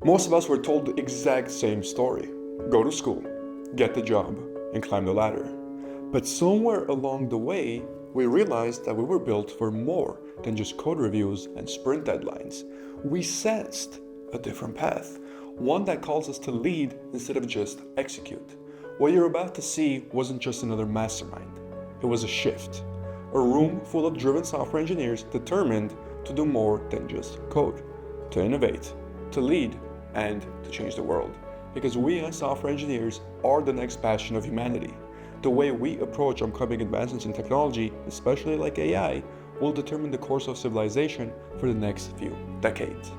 Most of us were told the exact same story. Go to school, get the job, and climb the ladder. But somewhere along the way, we realized that we were built for more than just code reviews and sprint deadlines. We sensed a different path, one that calls us to lead instead of just execute. What you're about to see wasn't just another mastermind, it was a shift. A room full of driven software engineers determined to do more than just code, to innovate, to lead, and to change the world. Because we as software engineers are the next bastion of humanity. The way we approach upcoming advancements in technology, especially like AI, will determine the course of civilization for the next few decades.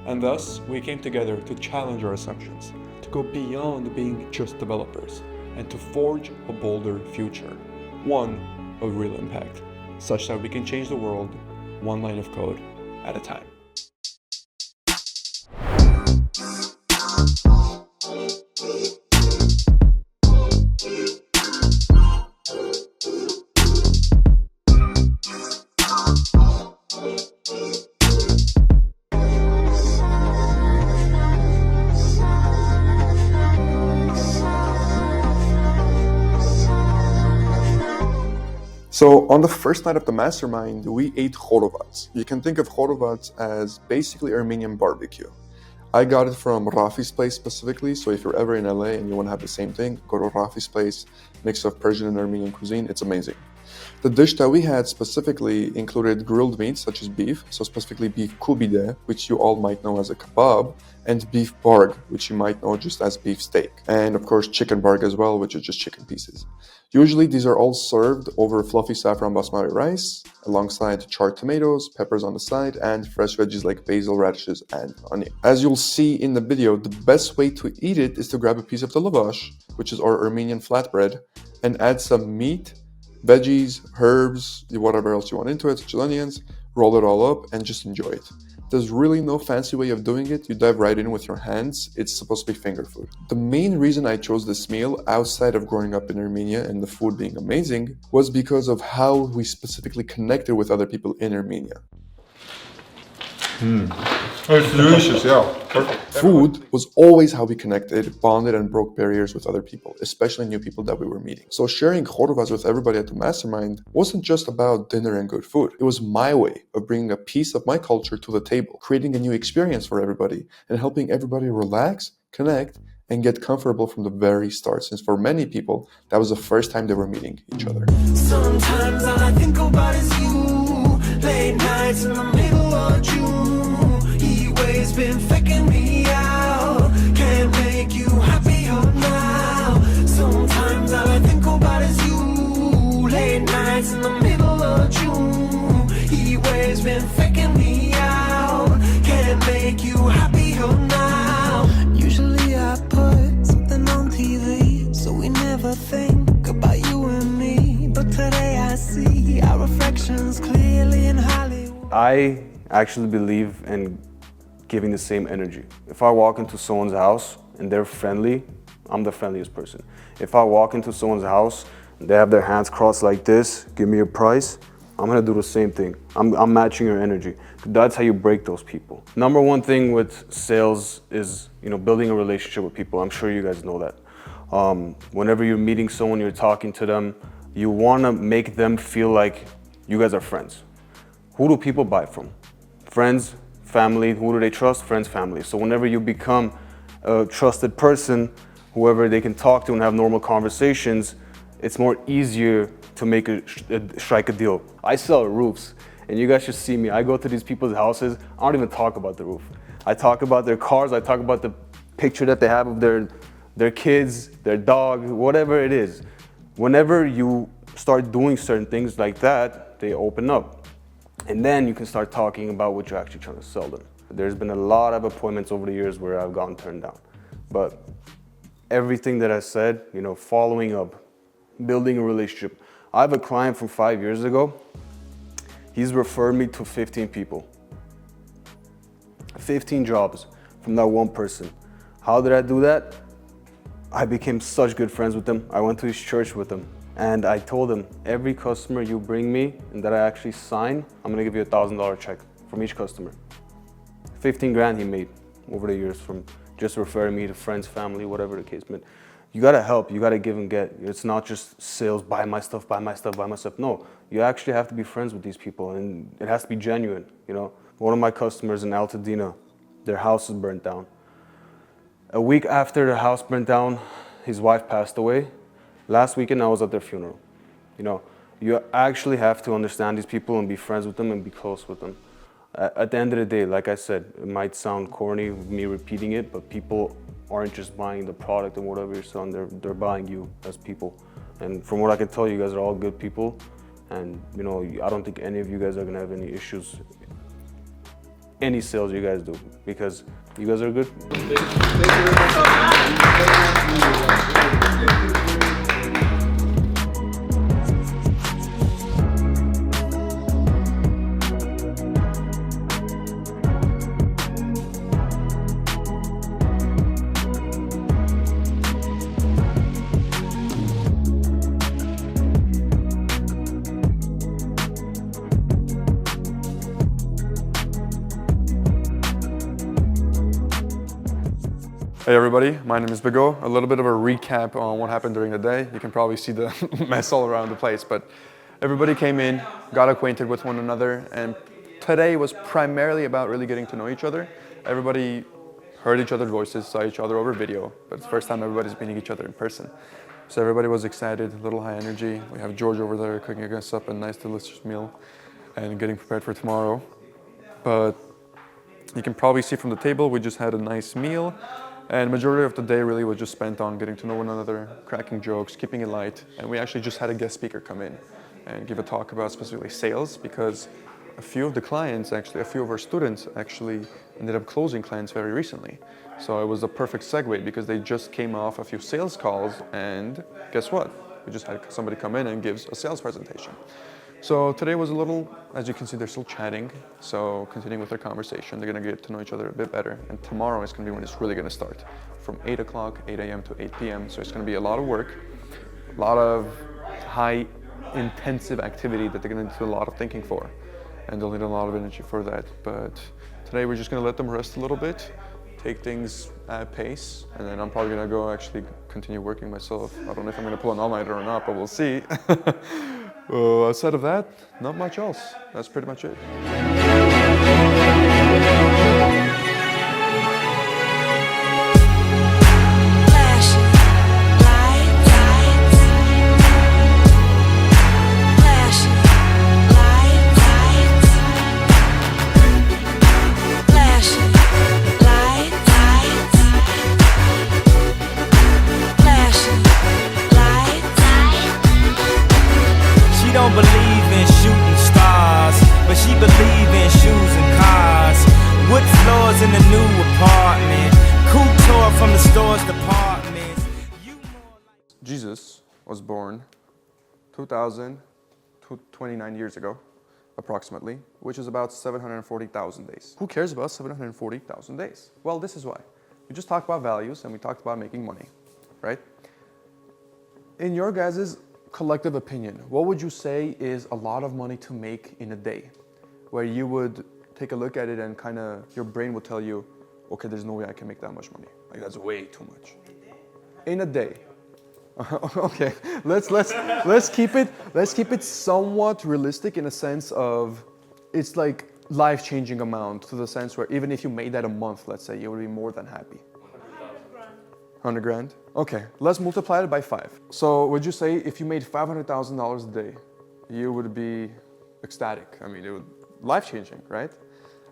And thus, we came together to challenge our assumptions, to go beyond being just developers, and to forge a bolder future, one of real impact, such that we can change the world one line of code at a time. So on the first night of the mastermind, we ate khorovats. You can think of khorovats as basically Armenian barbecue. I got it from Rafi's place specifically, so if you're ever in LA and you want to have the same thing, go to Rafi's place, mix of Persian and Armenian cuisine, it's amazing. The dish that we had specifically included grilled meats such as beef, so specifically beef kubide, which you all might know as a kebab, and beef barg, which you might know just as beef steak, and of course chicken barg as well, which is just chicken pieces. Usually these are all served over fluffy saffron basmati rice, alongside charred tomatoes, peppers on the side, and fresh veggies like basil, radishes, and onion. As you'll see in the video, the best way to eat it is to grab a piece of the lavash, which is our Armenian flatbread, and add some meat, veggies, herbs, whatever else you want into it, such as onions, roll it all up, and just enjoy it. There's really no fancy way of doing it. You dive right in with your hands. It's supposed to be finger food. The main reason I chose this meal, outside of growing up in Armenia and the food being amazing, was because of how we specifically connected with other people in Armenia. It's delicious, yeah. Perfect. Food was always how we connected, bonded, and broke barriers with other people, especially new people that we were meeting. So sharing khorovats with everybody at the mastermind wasn't just about dinner and good food. It was my way of bringing a piece of my culture to the table, creating a new experience for everybody, and helping everybody relax, connect, and get comfortable from the very start, since for many people, that was the first time they were meeting each other. Sometimes all I think about is you. Late nights in the middle of June. He waves been faking me out. Can't make you happier now. Sometimes all I think about is you. Late nights in the middle of June. He waves been faking me out. Can't make you happier now. Usually I put something on TV, so we never think about you and me. But today I see our reflections clearly in Hollywood. I actually believe in giving the same energy. If I walk into someone's house and they're friendly, I'm the friendliest person. If I walk into someone's house and they have their hands crossed like this, give me a price, I'm gonna do the same thing. I'm matching your energy. That's how you break those people. Number one thing with sales is, building a relationship with people. I'm sure you guys know that. Whenever you're meeting someone, you're talking to them, you wanna make them feel like you guys are friends. Who do people buy from? Friends, family. Who do they trust? Friends, family. So whenever you become a trusted person, whoever they can talk to and have normal conversations, it's more easier to strike a deal. I sell roofs, and you guys should see me. I go to these people's houses. I don't even talk about the roof. I talk about their cars. I talk about the picture that they have of their kids, their dog, whatever it is. Whenever you start doing certain things like that, they open up. And then you can start talking about what you're actually trying to sell them. There's been a lot of appointments over the years where I've gotten turned down. But everything that I said, following up, building a relationship. I have a client from 5 years ago. He's referred me to 15 people. 15 jobs from that one person. How did I do that? I became such good friends with him. I went to his church with him. And I told him, every customer you bring me and that I actually sign, I'm gonna give you $1,000 check from each customer. 15 grand he made over the years from just referring me to friends, family, whatever the case. But you gotta help, you gotta give and get. It's not just sales, buy my stuff, buy my stuff, buy my stuff. No, you actually have to be friends with these people, and it has to be genuine, you know. One of my customers in Altadena, their house is burnt down. A week after the house burnt down, his wife passed away. Last weekend I was at their funeral. You know, you actually have to understand these people and be friends with them and be close with them. At the end of the day, like I said, it might sound corny, me repeating it, but people aren't just buying the product and whatever you're selling, they're buying you as people. And from what I can tell, you guys are all good people. And you know, I don't think any of you guys are gonna have any issues, any sales you guys do, because you guys are good. Hey everybody, my name is Bigo. A little bit of a recap on what happened during the day. You can probably see the mess all around the place, but everybody came in, got acquainted with one another, and today was primarily about really getting to know each other. Everybody heard each other's voices, saw each other over video, but it's the first time everybody's meeting each other in person. So everybody was excited, a little high energy. We have George over there cooking us up a nice delicious meal and getting prepared for tomorrow. But you can probably see from the table, we just had a nice meal. And majority of the day really was just spent on getting to know one another, cracking jokes, keeping it light. And we actually just had a guest speaker come in and give a talk about specifically sales, because a few of the clients, actually a few of our students actually ended up closing clients very recently. So it was a perfect segue because they just came off a few sales calls, and guess what? We just had somebody come in and gives a sales presentation. So today was a little, as you can see, they're still chatting. So continuing with their conversation, they're gonna get to know each other a bit better. And tomorrow is gonna be when it's really gonna start, from 8 o'clock, 8 a.m. to 8 p.m. So it's gonna be a lot of work, a lot of high intensive activity that they're gonna do a lot of thinking for. And they'll need a lot of energy for that. But today we're just gonna let them rest a little bit, take things at pace, and then I'm probably gonna go actually continue working myself. I don't know if I'm gonna pull an all-nighter or not, but we'll see. Outside of that, not much else. That's pretty much it. Don't believe in shooting stars, but she believe in shoes and cars. Wood floors in the new apartment, couture from the store's departments. Jesus was born 2,029 years ago, approximately, which is about 740,000 days. Who cares about 740,000 days? Well, this is why. We just talked about values and we talked about making money, right? In your guys' collective opinion, what would you say is a lot of money to make in a day? Where you would take a look at it and kind of, your brain would tell you, okay, there's no way I can make that much money. Like, that's way too much. In a day. Okay, let's keep it somewhat realistic in a sense of, it's like life-changing amount, to the sense where even if you made that a month, let's say, you would be more than happy. 100 grand? Okay, let's multiply it by 5. So would you say if you made $500,000 a day, you would be ecstatic? I mean, it would life-changing, right?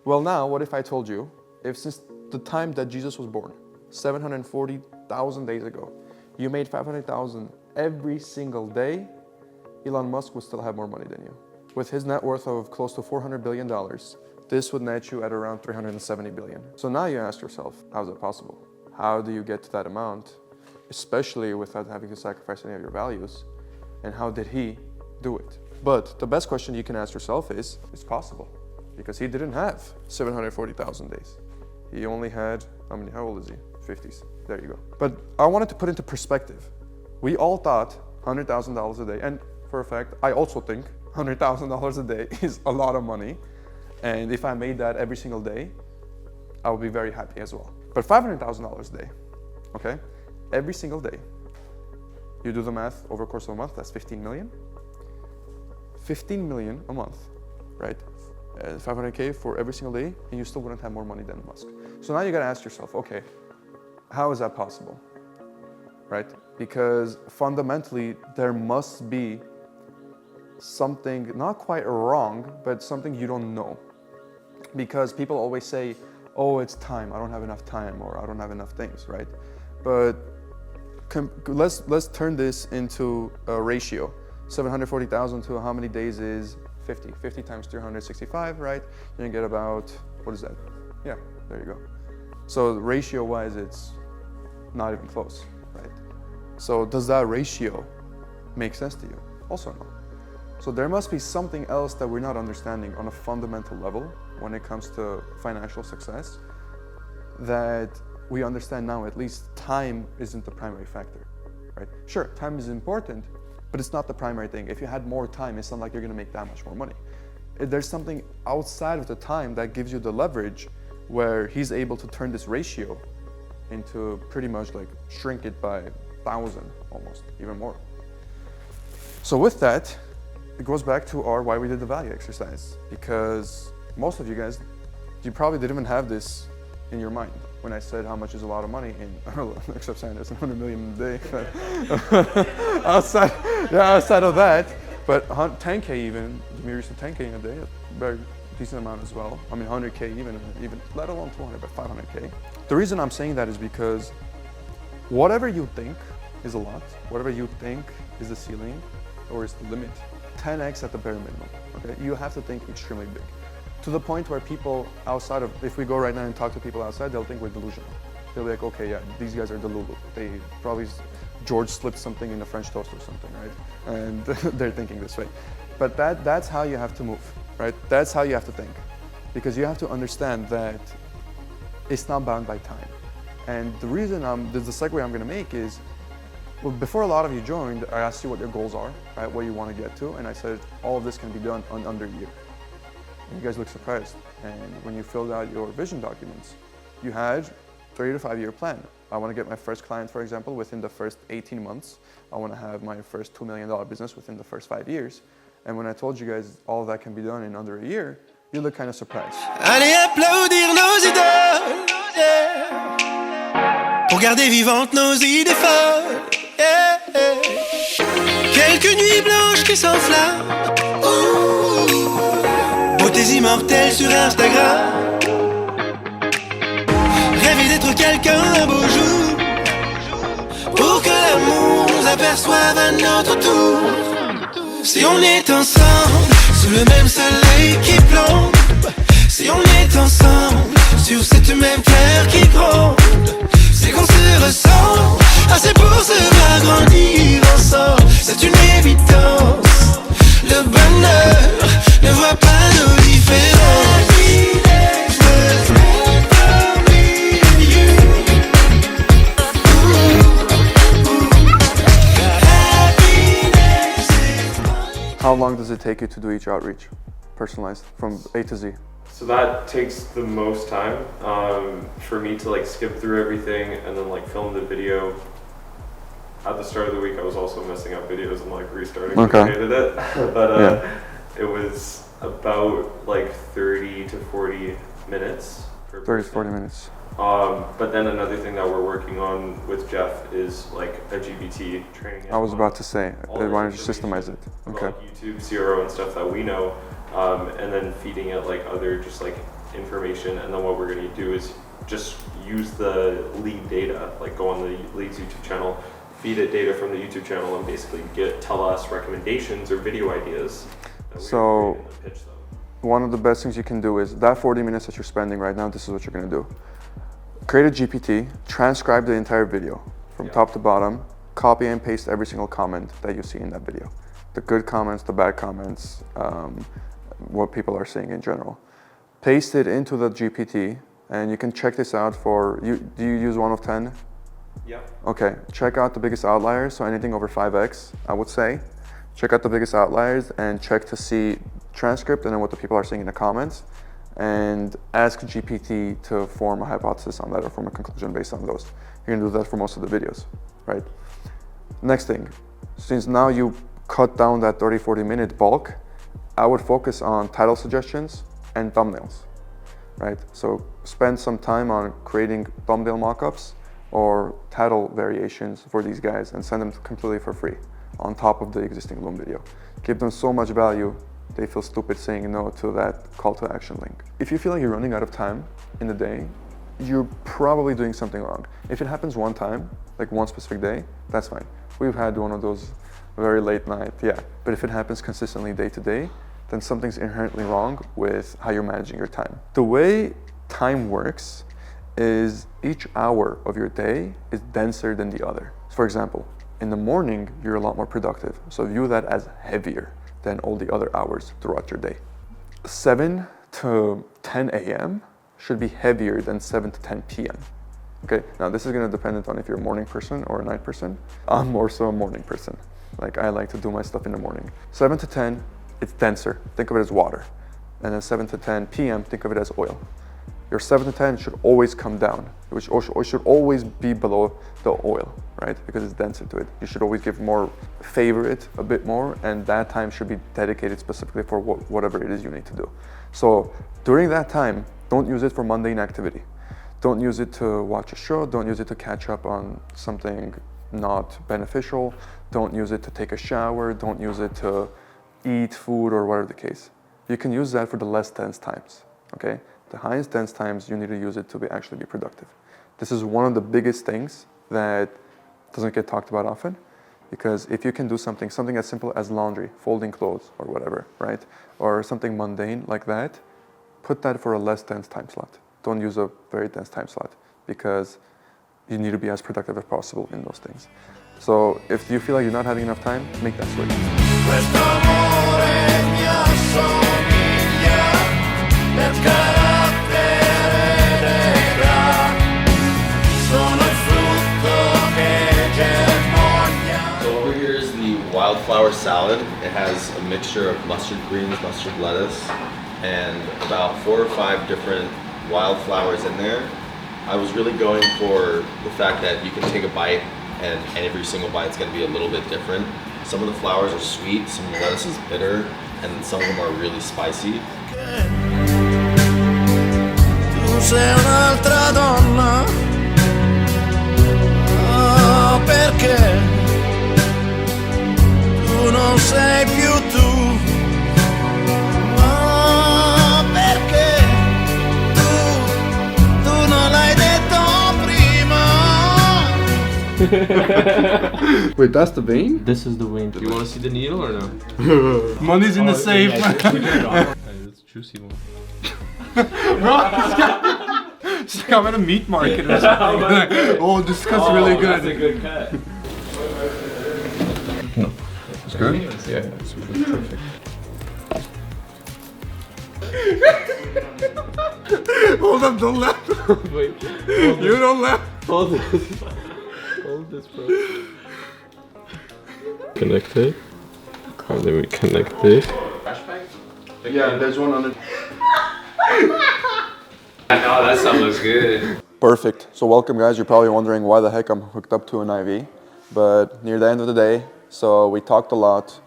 Well, now, what if I told you, if since the time that Jesus was born, 740,000 days ago, you made 500,000 every single day, Elon Musk would still have more money than you. With his net worth of close to $400 billion, this would net you at around $370 billion. So now you ask yourself, how is that possible? How do you get to that amount, especially without having to sacrifice any of your values? And how did he do it? But the best question you can ask yourself is, it's possible. Because he didn't have 740,000 days. He only had, how old is he? 50s, there you go. But I wanted to put into perspective. We all thought $100,000 a day, and for a fact, I also think $100,000 a day is a lot of money. And if I made that every single day, I would be very happy as well. But $500,000 a day, okay? Every single day. You do the math over the course of a month, that's 15 million. 15 million a month, right? 500K for every single day, and you still wouldn't have more money than Musk. So now you gotta ask yourself, okay, how is that possible, right? Because fundamentally, there must be something not quite wrong, but something you don't know. Because people always say, oh, it's time, I don't have enough time, or I don't have enough things, right? But let's turn this into a ratio. 740,000 to how many days is 50? 50 times 365, right? You're gonna get about, what is that? Yeah, there you go. So ratio-wise, it's not even close, right? So does that ratio make sense to you? Also no. So there must be something else that we're not understanding on a fundamental level when it comes to financial success, that we understand now at least time isn't the primary factor, right? Sure, time is important, but it's not the primary thing. If you had more time, it's not like you're gonna make that much more money. There's something outside of the time that gives you the leverage where he's able to turn this ratio into pretty much like shrink it by 1,000 almost, even more. So with that, it goes back to our why we did the value exercise, because most of you guys, you probably didn't even have this in your mind when I said how much is a lot of money in, except saying it's 100 million a day. outside of that, but 10K even, Demir said 10K in a day, a very decent amount as well. I mean 100K even let alone 200, but 500K. The reason I'm saying that is because whatever you think is a lot, whatever you think is the ceiling or is the limit, 10x at the bare minimum, okay? You have to think extremely big. To the point where people outside of, if we go right now and talk to people outside, they'll think we're delusional. They'll be like, okay, yeah, these guys are delulu. They probably, George slipped something in the French toast or something, right? And they're thinking this way. But that's how you have to move, right? That's how you have to think. Because you have to understand that it's not bound by time. And the reason the segue I'm gonna make is, well, before a lot of you joined, I asked you what your goals are, right? What you want to get to, and I said all of this can be done in under a year. And you guys look surprised. And when you filled out your vision documents, you had 3 to 5 year plan. I want to get my first client, for example, within the first 18 months. I want to have my first $2 million business within the first 5 years. And when I told you guys all of that can be done in under a year, you look kind of surprised. Allez applaudir nos idoles, yeah. Pour garder vivantes nos idées folles, yeah. Quelques nuits blanches qui s'enflamment, beautés immortelles sur Instagram. Rêver d'être quelqu'un un beau jour, pour que l'amour nous aperçoive à notre tour. Si on est ensemble, sous le même soleil qui plombe, si on est ensemble, sur cette même terre qui gronde, c'est qu'on se ressent, assez pour se voir grandir ensemble. C'est une évidence, le bonheur ne voit pas nos différences. How long does it take you to do each outreach, personalized, from A to Z? So that takes the most time for me to like skip through everything and then like film the video. At the start of the week, I was also messing up videos and like restarting. Okay. I hated it, but it was about like 30 to 40 minutes. 30 to 40 minutes. But then another thing that we're working on with Jeff is like a GPT training. I was about to say, I wanted to systemize it. Okay. Like YouTube, CRO, and stuff that we know, and then feeding it like other just like information. And then what we're going to do is just use the lead data, like go on the lead's YouTube channel, feed it data from the YouTube channel, and basically tell us recommendations or video ideas. That So pitch them. one of the best things you can do is that 40 minutes that you're spending right now, this is what you're going to do. Create a GPT, transcribe the entire video from top to bottom, copy and paste every single comment that you see in that video. The good comments, the bad comments, what people are saying in general. Paste it into the GPT, and you can check this out for, do you use 1 of 10? Yeah. Okay, check out the biggest outliers, so anything over 5x, I would say. Check out the biggest outliers and check to see transcript and then what the people are saying in the comments. and ask GPT to form a hypothesis on that or form a conclusion based on those. You're gonna do that for most of the videos, right? Next thing, since now you cut down that 30-40 minute bulk, I would focus on title suggestions and thumbnails, right? So spend some time on creating thumbnail mockups or title variations for these guys and send them completely for free on top of the existing Loom video. Give them so much value, they feel stupid saying no to that call to action link. If you feel like you're running out of time in the day, you're probably doing something wrong. If it happens one time, like one specific day, that's fine. We've had one of those very late night, yeah. But if it happens consistently day to day, then something's inherently wrong with how you're managing your time. The way time works is each hour of your day is denser than the other. For example, in the morning, you're a lot more productive. So view that as heavier than all the other hours throughout your day. 7 to 10 a.m. should be heavier than 7 to 10 p.m. Okay, now this is gonna depend on if you're a morning person or a night person. I'm more so a morning person. Like I like to do my stuff in the morning. 7 to 10, it's denser. Think of it as water. And then 7 to 10 p.m., think of it as oil. Your 7 to 10 should always come down, which should always be below the oil, right? Because it's denser to it. You should always favor it a bit more, and that time should be dedicated specifically for whatever it is you need to do. So during that time, don't use it for mundane activity. Don't use it to watch a show. Don't use it to catch up on something not beneficial. Don't use it to take a shower. Don't use it to eat food or whatever the case. You can use that for the less dense times, okay? The highest dense times, you need to use it to actually be productive. This is one of the biggest things that doesn't get talked about often, because if you can do something as simple as laundry, folding clothes or whatever, right? Or something mundane like that, put that for a less dense time slot. Don't use a very dense time slot, because you need to be as productive as possible in those things. So if you feel like you're not having enough time, make that switch. So over here is the wildflower salad. It has a mixture of mustard greens, mustard lettuce, and about 4 or 5 different wildflowers in there. I was really going for the fact that you can take a bite and every single bite is going to be a little bit different. Some of the flowers are sweet, some of the lettuce is bitter, and some of them are really spicy. Tu sei un'altra donna, oh, perché tu non sei più tu, oh, perché tu non l'hai detto prima. Wait, that's the vein? This is the vein. Do you want to see the needle or no? Money's in the safe. That's juicy one. Bro, it's like I'm at a meat market or something. Oh, this cut's really good. That's a good cut. It's good? Yeah, it's perfect. Hold up, don't laugh. Wait. You don't laugh. Hold this. Hold this, bro. Connect it. And then we connect it. Yeah, there's one on it. Oh, that sound looks good. Perfect. So welcome guys, you're probably wondering why the heck I'm hooked up to an IV, but near the end of the day, so we talked a lot,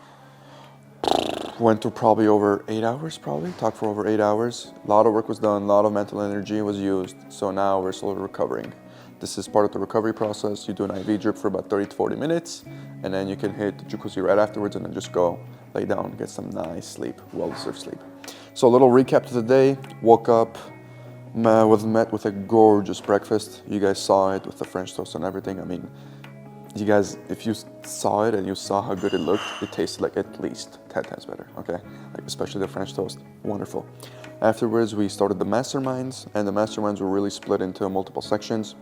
went through probably over 8 hours talked for over 8 hours. A lot of work was done, a lot of mental energy was used, so now we're slowly recovering. This is part of the recovery process. You do an IV drip for about 30 to 40 minutes, and then you can hit the jacuzzi right afterwards and then just go lay down, get some nice sleep, well-deserved sleep. So a little recap to the day. Woke up, was met with a gorgeous breakfast. You guys saw it with the French toast and everything. I mean, you guys, if you saw it and you saw how good it looked, it tasted like at least 10 times better, okay? Like especially the French toast, wonderful. Afterwards, we started the masterminds, and the masterminds were really split into multiple sections.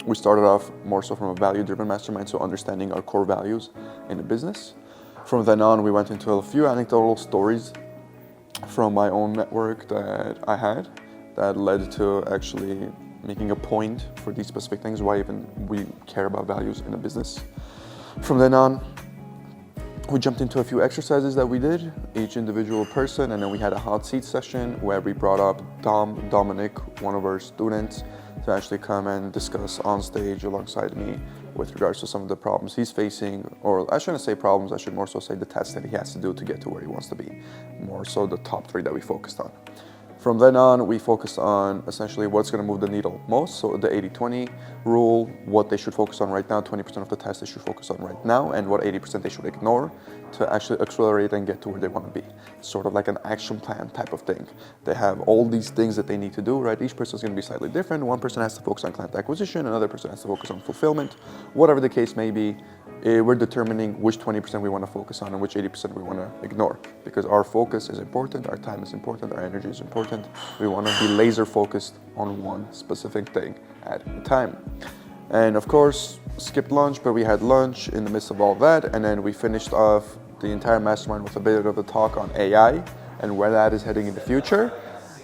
We started off more so from a value-driven mastermind, so understanding our core values in the business. From then on, we went into a few anecdotal stories from my own network that I had that led to actually making a point for these specific things, why even we care about values in a business. From then on, we jumped into a few exercises that we did, each individual person, and then we had a hot seat session where we brought up Dominic, one of our students, to actually come and discuss on stage alongside me with regards to some of the problems he's facing, or I shouldn't say problems, I should more so say the tests that he has to do to get to where he wants to be, more so the top 3 that we focused on. From then on, we focused on essentially what's going to move the needle most. So the 80-20 rule, what they should focus on right now, 20% of the test they should focus on right now, and what 80% they should ignore to actually accelerate and get to where they want to be. Sort of like an action plan type of thing. They have all these things that they need to do, right? Each person is going to be slightly different. One person has to focus on client acquisition, another person has to focus on fulfillment. Whatever the case may be, we're determining which 20% we want to focus on and which 80% we want to ignore, because our focus is important, our time is important, our energy is important. We want to be laser focused on one specific thing at a time. And of course, skipped lunch, but we had lunch in the midst of all that, and then we finished off the entire mastermind with a bit of a talk on AI and where that is heading in the future.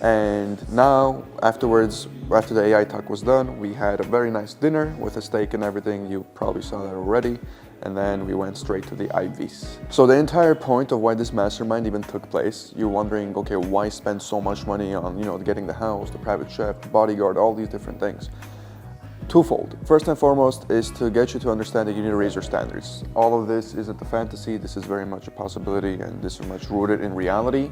And now, afterwards, after the AI talk was done, we had a very nice dinner with a steak and everything. You probably saw that already. And then we went straight to the IVs. So the entire point of why this mastermind even took place, you're wondering, okay, why spend so much money on, getting the house, the private chef, the bodyguard, all these different things? Twofold. First and foremost is to get you to understand that you need to raise your standards. All of this isn't a fantasy, this is very much a possibility, and this is much rooted in reality,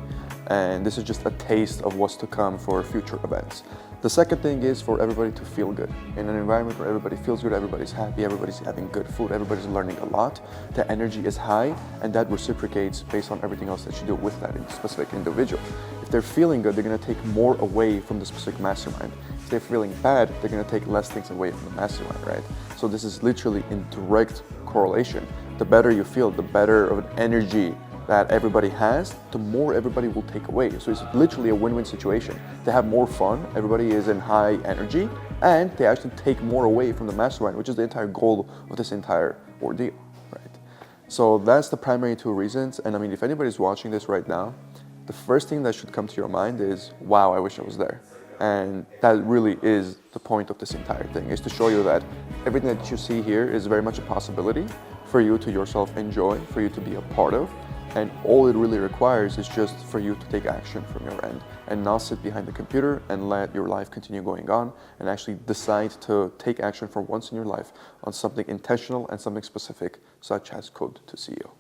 and this is just a taste of what's to come for future events. The second thing is for everybody to feel good. In an environment where everybody feels good, everybody's happy, everybody's having good food, everybody's learning a lot, the energy is high, and that reciprocates based on everything else that you do with that specific individual. If they're feeling good, they're going to take more away from the specific mastermind. If they're feeling bad, they're going to take less things away from the mastermind, right? So this is literally in direct correlation. The better you feel, the better of an energy that everybody has, the more everybody will take away. So it's literally a win-win situation. They have more fun, everybody is in high energy, and they actually take more away from the mastermind, which is the entire goal of this entire ordeal, right? So that's the primary 2 reasons. And I mean, if anybody's watching this right now, the first thing that should come to your mind is, wow, I wish I was there. And that really is the point of this entire thing, is to show you that everything that you see here is very much a possibility for you to yourself enjoy, for you to be a part of. And all it really requires is just for you to take action from your end and not sit behind the computer and let your life continue going on, and actually decide to take action for once in your life on something intentional and something specific, such as Code to CEO.